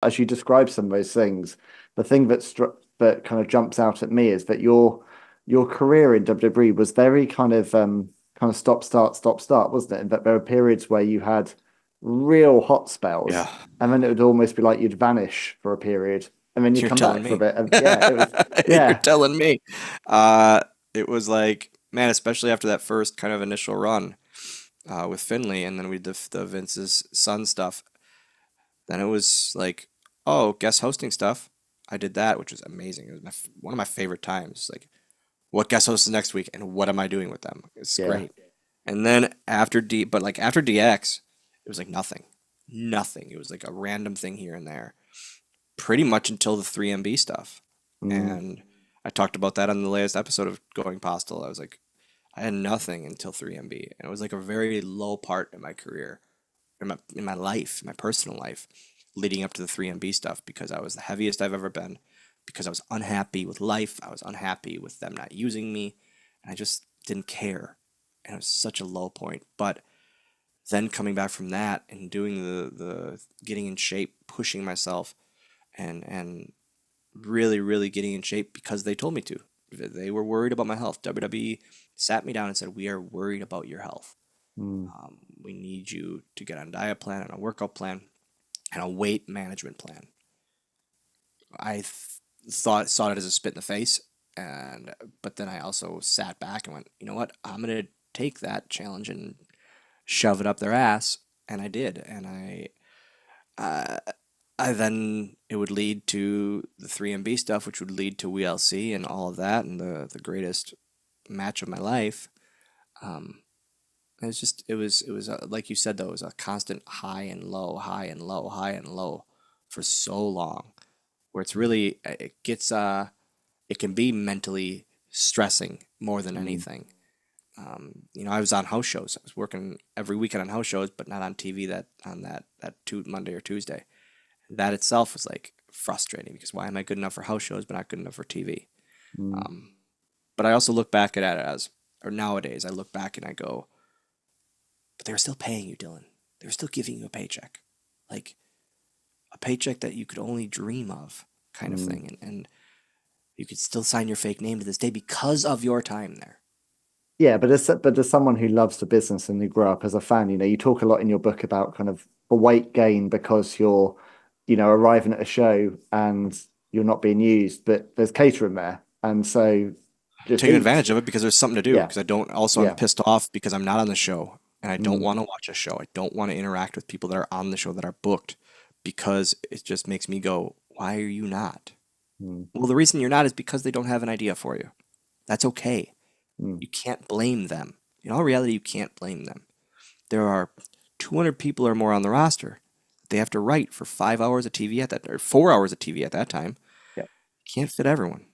as you describe some of those things, the thing that kind of jumps out at me is that your career in WWE was very kind of stop start, wasn't it? And that there were periods where you had real hot spells, Yeah, and then it would almost be like you'd vanish for a period, and then you you're come telling back for a me. bit. And yeah, it was You're yeah, telling me. It was like, man, especially after that first kind of initial run with Finley, and then we did the Vince's son stuff. Then it was like, oh, guest hosting stuff. I did that, which was amazing. It was one of my favorite times. Like, what guest hosts next week, and what am I doing with them? It's yeah. great. And then but like after DX, it was like nothing, nothing. It was like a random thing here and there, pretty much until the 3MB stuff. Mm, And I talked about that on the latest episode of Going Postal. I was like, I had nothing until 3MB, and it was like a very low part in my career, in my life, my personal life, leading up to the 3MB stuff because I was the heaviest I've ever been, because I was unhappy with life, I was unhappy with them not using me, and I just didn't care, and it was such a low point. But then coming back from that and doing the getting in shape, pushing myself, and really getting in shape because they told me to. They were worried about my health. WWE sat me down and said, "We are worried about your health. mm, We need you to get on a diet plan and a workout plan and a weight management plan." I saw it as a spit in the face, and but then I also sat back and went, you know what? I'm gonna take that challenge and shove it up their ass, and I did, and uh, I then it would lead to the 3MB stuff, which would lead to WLC and all of that, and the greatest match of my life. Um, it was like you said though, it was a constant high and low, high and low, high and low for so long, where it's really it can be mentally stressing more than mm. anything. I was on house shows. I was working every weekend on house shows, but not on TV that Monday or Tuesday. That itself was like frustrating because why am I good enough for house shows but not good enough for TV? Mm. Um, but I also look back at it as, or nowadays I look back and I go, but they were still paying you, Dylan. They were still giving you a paycheck, like a paycheck that you could only dream of, kind of Mm. thing, and you could still sign your fake name to this day because of your time there. Yeah, but as someone who loves the business and who grew up as a fan, you talk a lot in your book about kind of the weight gain because you're, arriving at a show and you're not being used, but there's catering there, and so just Taking eat. advantage of it because there's something to do. Yeah, Because I don't, also, I'm yeah, pissed off because I'm not on the show and I don't mm, want to watch a show. I don't want to interact with people that are on the show that are booked because it just makes me go, why are you not? mm, Well, the reason you're not is because they don't have an idea for you. That's okay. mm, You can't blame them. In all reality, you can't blame them. There are 200 people or more on the roster. They have to write for 5 hours of TV at that, or 4 hours of TV at that time. yeah. Can't fit everyone.